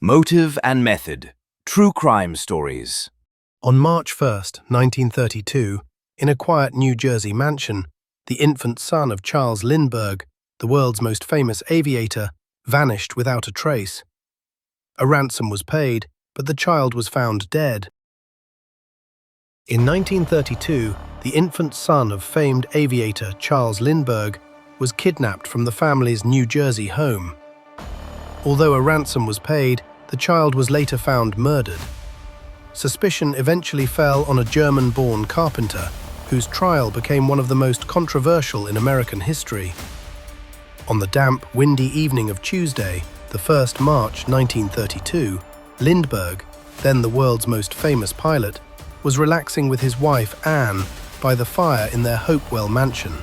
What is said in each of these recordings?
Motive and method. True crime stories. On March 1st, 1932, in a quiet New Jersey mansion, the infant son of Charles Lindbergh, the world's most famous aviator, vanished without a trace. A ransom was paid, but the child was found dead. In 1932, the infant son of famed aviator Charles Lindbergh was kidnapped from the family's New Jersey home. Although a ransom was paid, the child was later found murdered. Suspicion eventually fell on a German-born carpenter, whose trial became one of the most controversial in American history. On the damp, windy evening of Tuesday, the 1st March 1932, Lindbergh, then the world's most famous pilot, was relaxing with his wife Anne by the fire in their Hopewell mansion.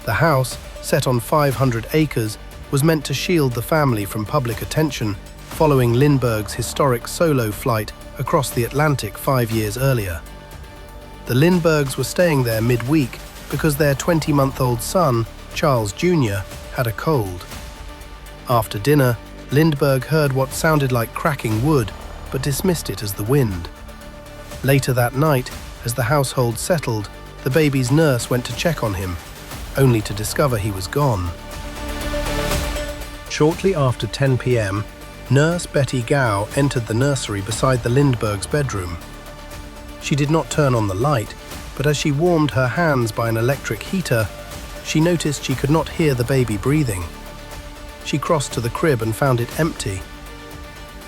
The house, set on 500 acres, was meant to shield the family from public attention following Lindbergh's historic solo flight across the Atlantic 5 years earlier. The Lindberghs were staying there midweek because their 20-month-old son, Charles Jr., had a cold. After dinner, Lindbergh heard what sounded like cracking wood, but dismissed it as the wind. Later that night, as the household settled, the baby's nurse went to check on him, only to discover he was gone. Shortly after 10 p.m., Nurse Betty Gow entered the nursery beside the Lindbergh's bedroom. She did not turn on the light, but as she warmed her hands by an electric heater, she noticed she could not hear the baby breathing. She crossed to the crib and found it empty.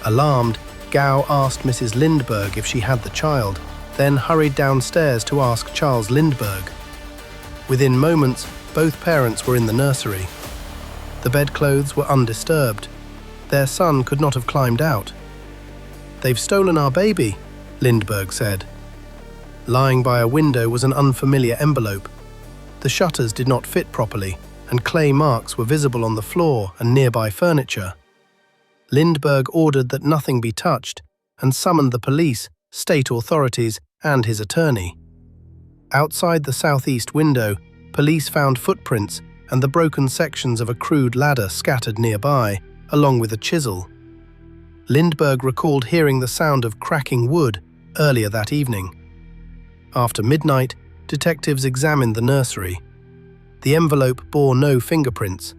Alarmed, Gow asked Mrs. Lindbergh if she had the child, then hurried downstairs to ask Charles Lindbergh. Within moments, both parents were in the nursery. The bedclothes were undisturbed. Their son could not have climbed out. "They've stolen our baby," Lindbergh said. Lying by a window was an unfamiliar envelope. The shutters did not fit properly, and clay marks were visible on the floor and nearby furniture. Lindbergh ordered that nothing be touched and summoned the police, state authorities, and his attorney. Outside the southeast window, police found footprints and the broken sections of a crude ladder scattered nearby, along with a chisel. Lindbergh recalled hearing the sound of cracking wood earlier that evening. After midnight, detectives examined the nursery. The envelope bore no fingerprints.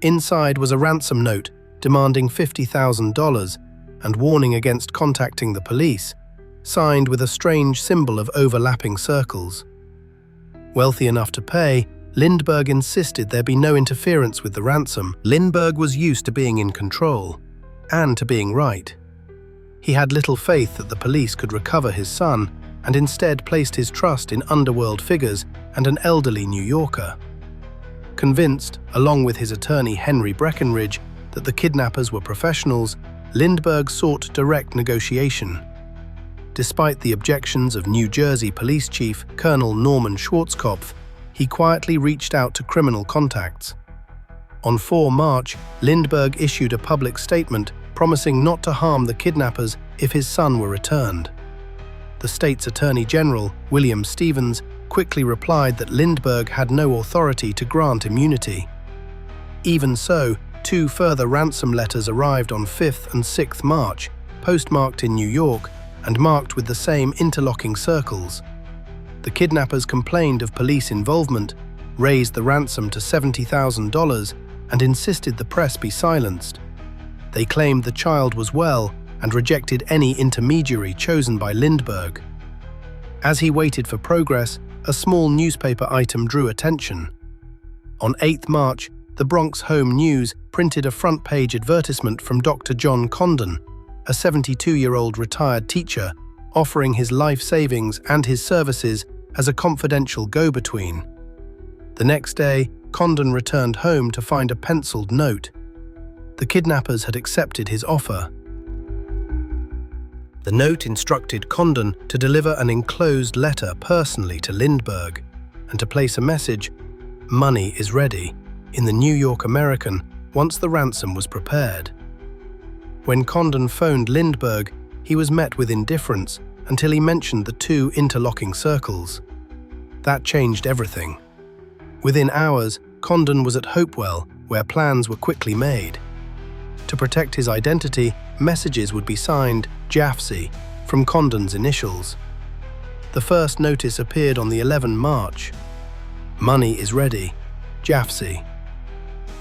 Inside was a ransom note demanding $50,000 and warning against contacting the police, signed with a strange symbol of overlapping circles. Wealthy enough to pay, Lindbergh insisted there be no interference with the ransom. Lindbergh was used to being in control, and to being right. He had little faith that the police could recover his son, and instead placed his trust in underworld figures and an elderly New Yorker. Convinced, along with his attorney Henry Breckinridge, that the kidnappers were professionals, Lindbergh sought direct negotiation. Despite the objections of New Jersey Police Chief Colonel Norman Schwarzkopf, he quietly reached out to criminal contacts. On 4 March, Lindbergh issued a public statement promising not to harm the kidnappers if his son were returned. The state's Attorney General, William Stevens, quickly replied that Lindbergh had no authority to grant immunity. Even so, 2 further ransom letters arrived on 5th and 6th March, postmarked in New York and marked with the same interlocking circles. The kidnappers complained of police involvement, raised the ransom to $70,000, and insisted the press be silenced. They claimed the child was well and rejected any intermediary chosen by Lindbergh. As he waited for progress, a small newspaper item drew attention. On 8th March, the Bronx Home News printed a front-page advertisement from Dr. John Condon, a 72-year-old retired teacher, offering his life savings and his services as a confidential go-between. The next day, Condon returned home to find a penciled note. The kidnappers had accepted his offer. The note instructed Condon to deliver an enclosed letter personally to Lindbergh and to place a message, "Money is ready," in the New York American once the ransom was prepared. When Condon phoned Lindbergh, he was met with indifference until he mentioned the 2 interlocking circles. That changed everything. Within hours, Condon was at Hopewell, where plans were quickly made. To protect his identity, messages would be signed Jafsy from Condon's initials. The first notice appeared on the 11th March. Money is ready. Jafsy.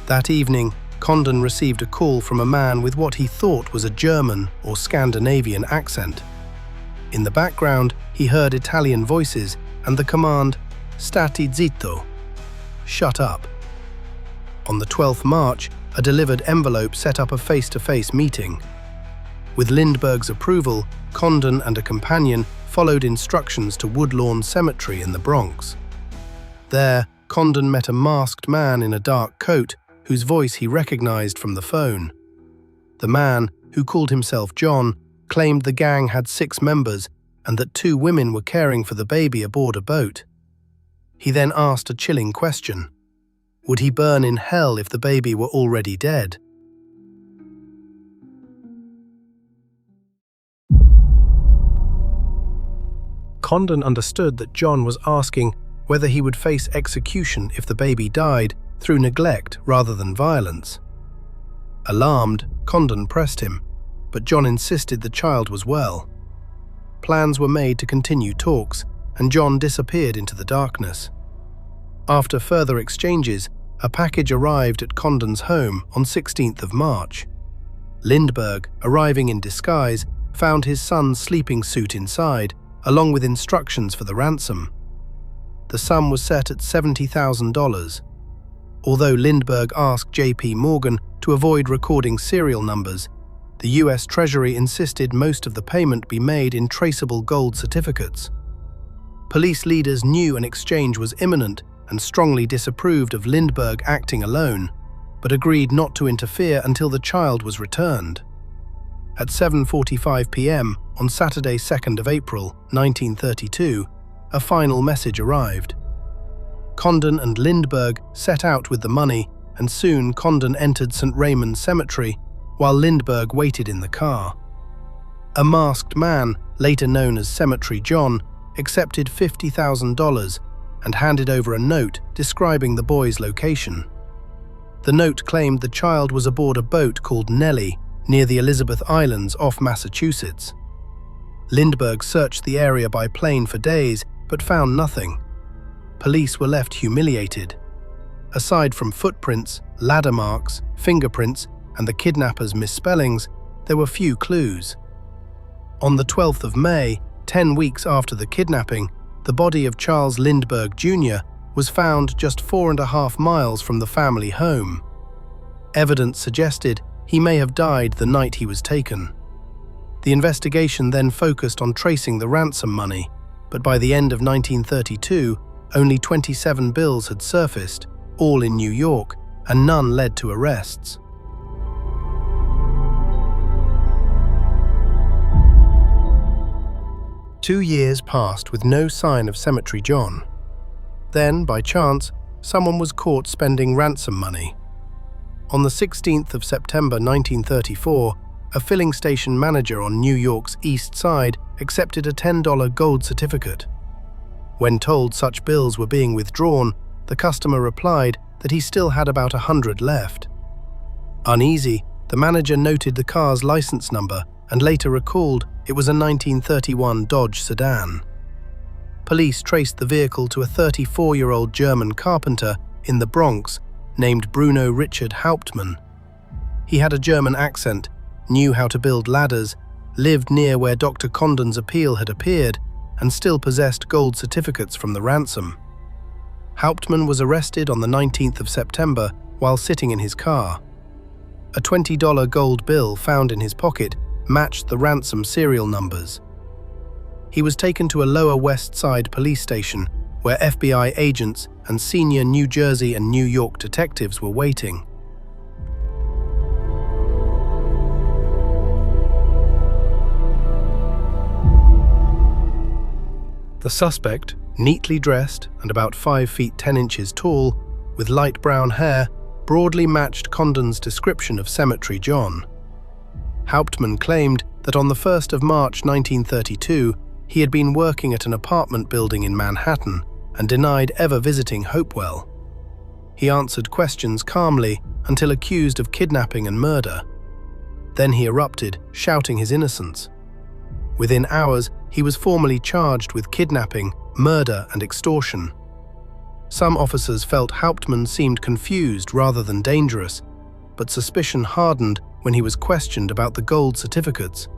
That evening, Condon received a call from a man with what he thought was a German or Scandinavian accent. In the background, he heard Italian voices and the command, "Stati zitto," shut up. On the 12th March, a delivered envelope set up a face-to-face meeting. With Lindbergh's approval, Condon and a companion followed instructions to Woodlawn Cemetery in the Bronx. There, Condon met a masked man in a dark coat whose voice he recognized from the phone. The man, who called himself John, claimed the gang had 6 members and that 2 women were caring for the baby aboard a boat. He then asked a chilling question. Would he burn in hell if the baby were already dead? Condon understood that John was asking whether he would face execution if the baby died through neglect rather than violence. Alarmed, Condon pressed him, but John insisted the child was well. Plans were made to continue talks, and John disappeared into the darkness. After further exchanges, a package arrived at Condon's home on 16th of March. Lindbergh, arriving in disguise, found his son's sleeping suit inside, along with instructions for the ransom. The sum was set at $70,000. Although Lindbergh asked J.P. Morgan to avoid recording serial numbers, the U.S. Treasury insisted most of the payment be made in traceable gold certificates. Police leaders knew an exchange was imminent and strongly disapproved of Lindbergh acting alone, but agreed not to interfere until the child was returned. At 7:45 p.m. on Saturday, 2nd of April, 1932, a final message arrived. Condon and Lindbergh set out with the money, and soon Condon entered St. Raymond Cemetery, while Lindbergh waited in the car. A masked man, later known as Cemetery John, accepted $50,000 and handed over a note describing the boy's location. The note claimed the child was aboard a boat called Nellie near the Elizabeth Islands off Massachusetts. Lindbergh searched the area by plane for days but found nothing. Police were left humiliated. Aside from footprints, ladder marks, fingerprints, and the kidnappers' misspellings, there were few clues. On the 12th of May, 10 weeks after the kidnapping, the body of Charles Lindbergh Jr. was found just 4.5 miles from the family home. Evidence suggested he may have died the night he was taken. The investigation then focused on tracing the ransom money, but by the end of 1932, only 27 bills had surfaced, all in New York, and none led to arrests. Two years passed with no sign of Cemetery John. Then, by chance, someone was caught spending ransom money. On the 16th of September 1934, a filling station manager on New York's East Side accepted a $10 gold certificate. When told such bills were being withdrawn, the customer replied that he still had about 100 left. Uneasy, the manager noted the car's license number and later recalled it was a 1931 Dodge sedan. Police traced the vehicle to a 34-year-old German carpenter in the Bronx named Bruno Richard Hauptmann. He had a German accent, knew how to build ladders, lived near where Dr. Condon's appeal had appeared, and still possessed gold certificates from the ransom. Hauptmann was arrested on the 19th of September while sitting in his car. A $20 gold bill found in his pocket matched the ransom serial numbers. He was taken to a Lower West Side police station where FBI agents and senior New Jersey and New York detectives were waiting. The suspect, neatly dressed and about 5 feet 10 inches tall, with light brown hair, broadly matched Condon's description of Cemetery John. Hauptmann claimed that on the 1st of March 1932, he had been working at an apartment building in Manhattan and denied ever visiting Hopewell. He answered questions calmly until accused of kidnapping and murder. Then he erupted, shouting his innocence. Within hours, he was formally charged with kidnapping, murder, and extortion. Some officers felt Hauptmann seemed confused rather than dangerous, but suspicion hardened when he was questioned about the gold certificates.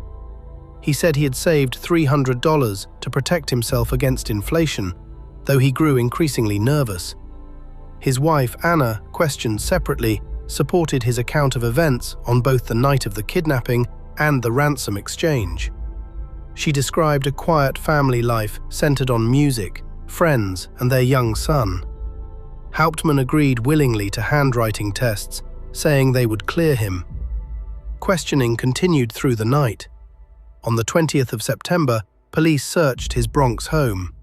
He said he had saved $300 to protect himself against inflation, though he grew increasingly nervous. His wife, Anna, questioned separately, supported his account of events on both the night of the kidnapping and the ransom exchange. She described a quiet family life centered on music, friends, and their young son. Hauptmann agreed willingly to handwriting tests, saying they would clear him. Questioning continued through the night. On the 20th of September, police searched his Bronx home.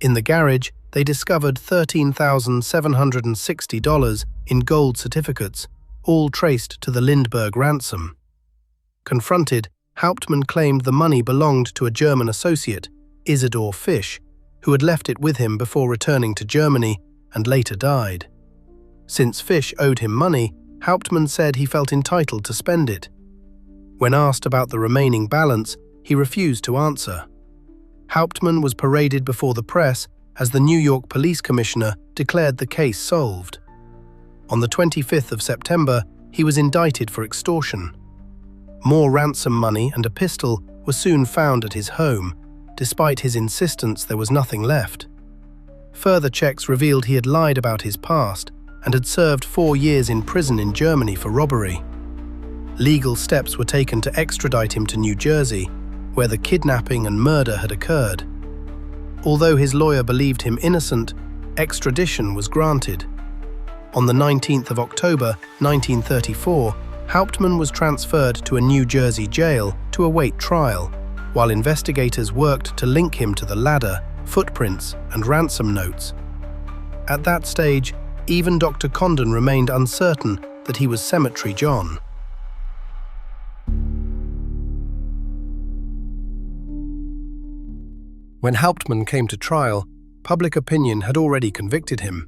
In the garage, they discovered $13,760 in gold certificates, all traced to the Lindbergh ransom. Confronted, Hauptmann claimed the money belonged to a German associate, Isidor Fisch, who had left it with him before returning to Germany and later died. Since Fisch owed him money, Hauptmann said he felt entitled to spend it. When asked about the remaining balance, he refused to answer. Hauptmann was paraded before the press as the New York police commissioner declared the case solved. On the 25th of September, he was indicted for extortion. More ransom money and a pistol were soon found at his home. Despite his insistence, there was nothing left. Further checks revealed he had lied about his past and had served 4 years in prison in Germany for robbery. Legal steps were taken to extradite him to New Jersey, where the kidnapping and murder had occurred. Although his lawyer believed him innocent, extradition was granted. On the 19th of October, 1934, Hauptmann was transferred to a New Jersey jail to await trial, while investigators worked to link him to the ladder, footprints, and ransom notes. At that stage, even Dr. Condon remained uncertain that he was Cemetery John. When Hauptmann came to trial, public opinion had already convicted him.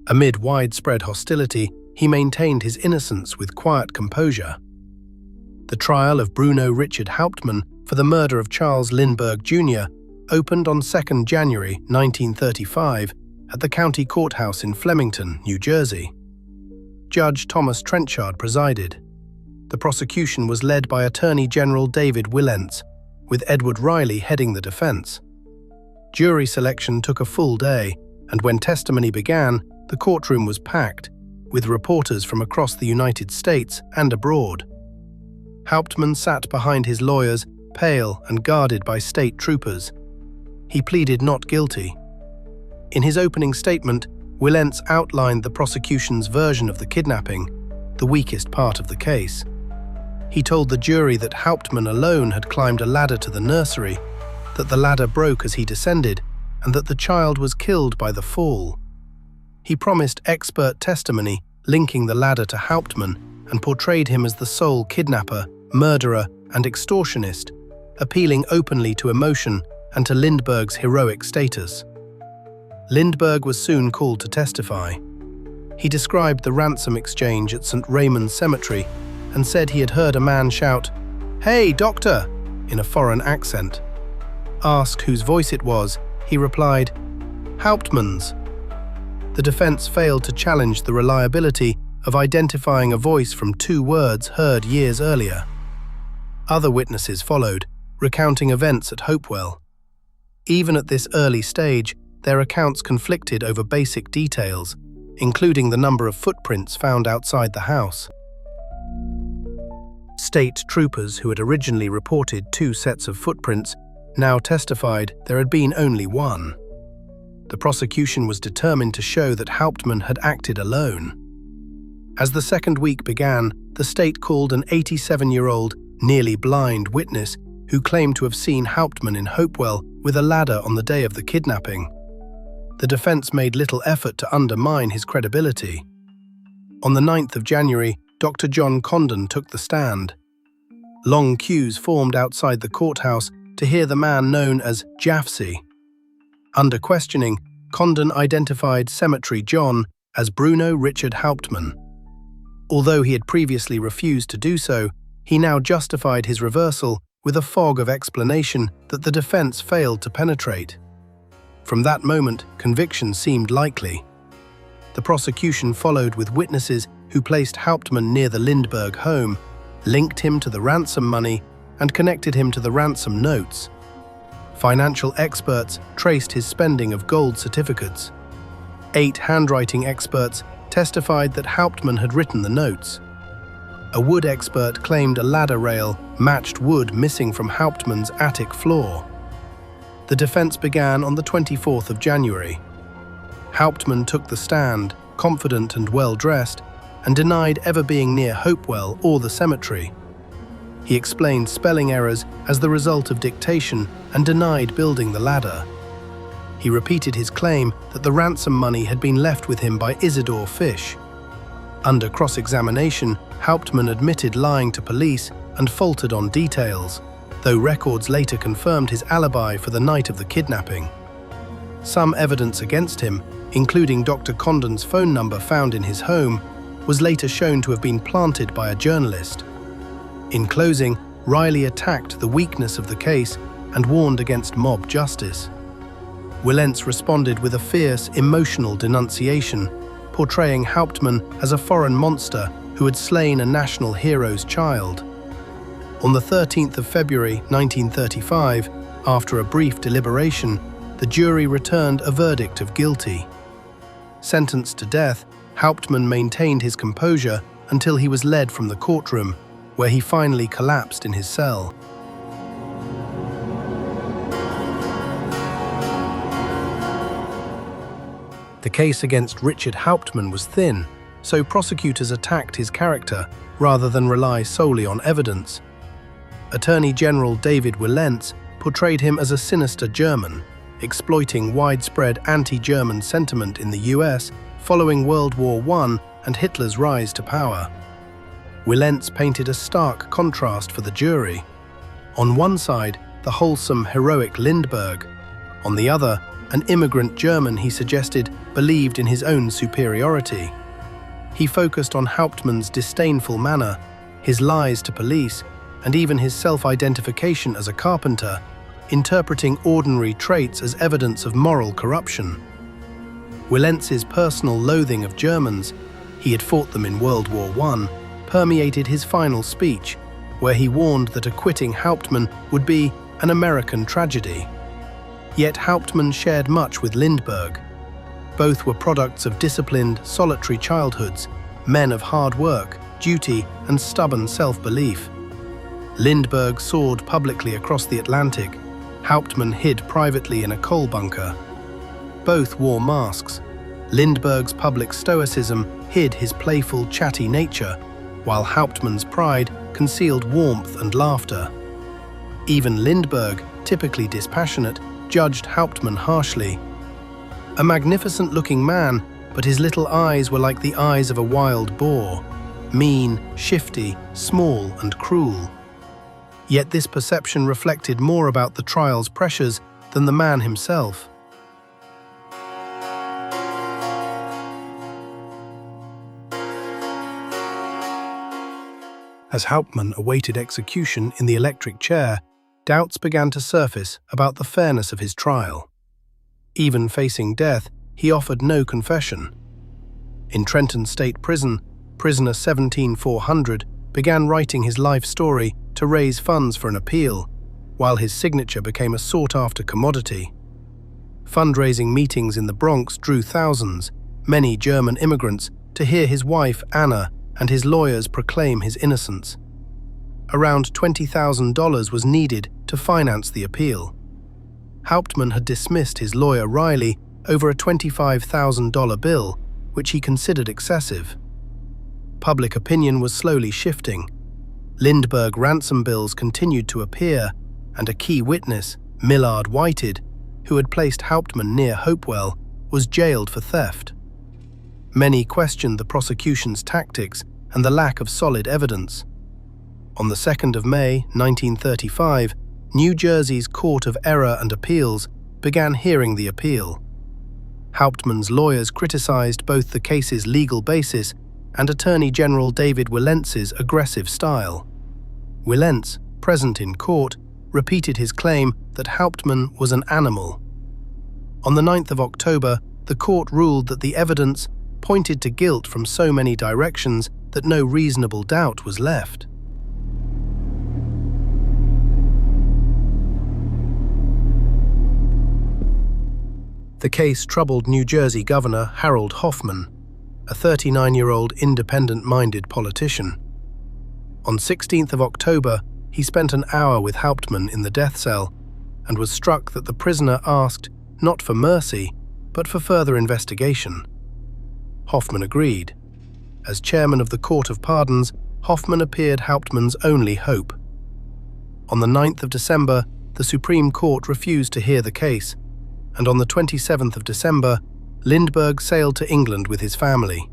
Amid widespread hostility, he maintained his innocence with quiet composure. The trial of Bruno Richard Hauptmann for the murder of Charles Lindbergh Jr. opened on 2 January 1935 at the county courthouse in Flemington, New Jersey. Judge Thomas Trenchard presided. The prosecution was led by Attorney General David Willents, with Edward Riley heading the defense. Jury selection took a full day, and when testimony began, the courtroom was packed, with reporters from across the United States and abroad. Hauptmann sat behind his lawyers, pale and guarded by state troopers. He pleaded not guilty. In his opening statement, Willents outlined the prosecution's version of the kidnapping, the weakest part of the case. He told the jury that Hauptmann alone had climbed a ladder to the nursery, that the ladder broke as he descended, and that the child was killed by the fall. He promised expert testimony linking the ladder to Hauptmann and portrayed him as the sole kidnapper, murderer, and extortionist, appealing openly to emotion and to Lindbergh's heroic status. Lindbergh was soon called to testify. He described the ransom exchange at St. Raymond's Cemetery and said he had heard a man shout, "Hey, doctor!" in a foreign accent. Asked whose voice it was, he replied, "Hauptmann's." The defense failed to challenge the reliability of identifying a voice from 2 words heard years earlier. Other witnesses followed, recounting events at Hopewell. Even at this early stage, their accounts conflicted over basic details, including the number of footprints found outside the house. State troopers who had originally reported 2 sets of footprints now testified there had been only 1. The prosecution was determined to show that Hauptmann had acted alone. As the second week began, the state called an 87-year-old, nearly blind witness who claimed to have seen Hauptmann in Hopewell with a ladder on the day of the kidnapping. The defense made little effort to undermine his credibility. On the 9th of January, Dr. John Condon took the stand. Long queues formed outside the courthouse to hear the man known as Jafsy. Under questioning, Condon identified Cemetery John as Bruno Richard Hauptmann. Although he had previously refused to do so, He now justified his reversal with a fog of explanation that the defense failed to penetrate. From that moment, conviction seemed likely. The prosecution followed with witnesses who placed Hauptmann near the Lindbergh home, linked him to the ransom money, and connected him to the ransom notes. Financial experts traced his spending of gold certificates. 8 handwriting experts testified that Hauptmann had written the notes. A wood expert claimed a ladder rail matched wood missing from Hauptmann's attic floor. The defense began on the 24th of January. Hauptmann took the stand, confident and well-dressed, and denied ever being near Hopewell or the cemetery. He explained spelling errors as the result of dictation and denied building the ladder. He repeated his claim that the ransom money had been left with him by Isidore Fish. Under cross-examination, Hauptmann admitted lying to police and faltered on details, though records later confirmed his alibi for the night of the kidnapping. Some evidence against him, including Dr. Condon's phone number found in his home, was later shown to have been planted by a journalist. In closing, Riley attacked the weakness of the case and warned against mob justice. Wilentz responded with a fierce, emotional denunciation, portraying Hauptmann as a foreign monster who had slain a national hero's child. On the 13th of February 1935, after a brief deliberation, the jury returned a verdict of guilty. Sentenced to death, Hauptmann maintained his composure until he was led from the courtroom, where he finally collapsed in his cell. The case against Richard Hauptmann was thin, so prosecutors attacked his character rather than rely solely on evidence. Attorney General David Wilentz portrayed him as a sinister German, exploiting widespread anti-German sentiment in the US following World War I and Hitler's rise to power. Wilentz painted a stark contrast for the jury. On one side, the wholesome, heroic Lindbergh. On the other, an immigrant German he suggested believed in his own superiority. He focused on Hauptmann's disdainful manner, his lies to police, and even his self-identification as a carpenter, interpreting ordinary traits as evidence of moral corruption. Wilentz's personal loathing of Germans, he had fought them in World War I, permeated his final speech, where he warned that acquitting Hauptmann would be an American tragedy. Yet Hauptmann shared much with Lindbergh. Both were products of disciplined, solitary childhoods, men of hard work, duty, and stubborn self-belief. Lindbergh soared publicly across the Atlantic. Hauptmann hid privately in a coal bunker. Both wore masks. Lindbergh's public stoicism hid his playful, chatty nature, while Hauptmann's pride concealed warmth and laughter. Even Lindbergh, typically dispassionate, judged Hauptmann harshly. A magnificent-looking man, but his little eyes were like the eyes of a wild boar, mean, shifty, small, and cruel. Yet this perception reflected more about the trial's pressures than the man himself. As Hauptmann awaited execution in the electric chair, doubts began to surface about the fairness of his trial. Even facing death, he offered no confession. In Trenton State Prison, prisoner 17400 began writing his life story to raise funds for an appeal, while his signature became a sought-after commodity. Fundraising meetings in the Bronx drew thousands, many German immigrants, to hear his wife, Anna, and his lawyers proclaim his innocence. Around $20,000 was needed to finance the appeal. Hauptmann had dismissed his lawyer Riley over a $25,000 bill, which he considered excessive. Public opinion was slowly shifting. Lindbergh ransom bills continued to appear, and a key witness, Millard Whited, who had placed Hauptmann near Hopewell, was jailed for theft. Many questioned the prosecution's tactics and the lack of solid evidence. On the 2nd of May, 1935, New Jersey's Court of Error and Appeals began hearing the appeal. Hauptmann's lawyers criticized both the case's legal basis and Attorney General David Wilentz's aggressive style. Willentz, present in court, repeated his claim that Hauptmann was an animal. On the 9th of October, the court ruled that the evidence pointed to guilt from so many directions that no reasonable doubt was left. The case troubled New Jersey Governor Harold Hoffman, a 39-year-old independent-minded politician. On 16th of October, he spent an hour with Hauptmann in the death cell and was struck that the prisoner asked not for mercy, but for further investigation. Hoffmann agreed. As chairman of the Court of Pardons, Hoffmann appeared Hauptmann's only hope. On the 9th of December, the Supreme Court refused to hear the case, and on the 27th of December, Lindbergh sailed to England with his family.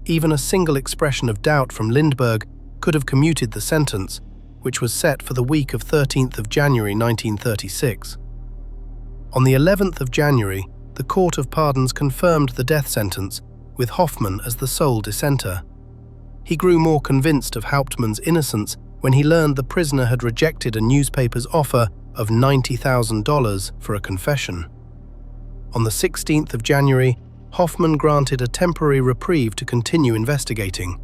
Even a single expression of doubt from Lindbergh could have commuted the sentence, which was set for the week of 13th of January 1936. On the 11th of January, the Court of Pardons confirmed the death sentence, with Hoffmann as the sole dissenter. He grew more convinced of Hauptmann's innocence when he learned the prisoner had rejected a newspaper's offer of $90,000 for a confession. On the 16th of January, Hoffmann granted a temporary reprieve to continue investigating.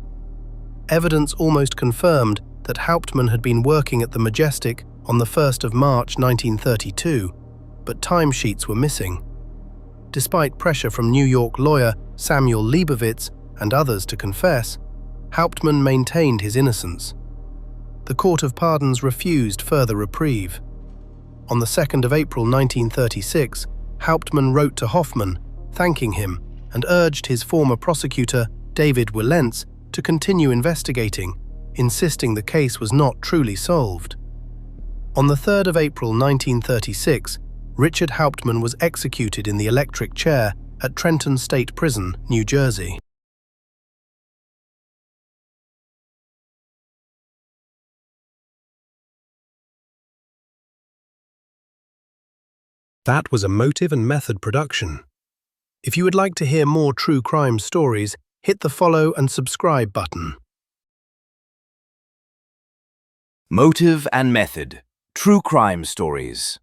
Evidence almost confirmed that Hauptmann had been working at the Majestic on the 1st of March 1932, but timesheets were missing. Despite pressure from New York lawyer Samuel Leibovitz and others to confess, Hauptmann maintained his innocence. The Court of Pardons refused further reprieve. On the 2nd of April 1936, Hauptmann wrote to Hoffmann, thanking him, and urged his former prosecutor, David Willentz, to continue investigating, insisting the case was not truly solved. On the 3rd of April 1936, Richard Hauptmann was executed in the electric chair at Trenton State Prison, New Jersey. That was a Motive and Method production. If you would like to hear more true crime stories, hit the follow and subscribe button. Motive and Method. True crime stories.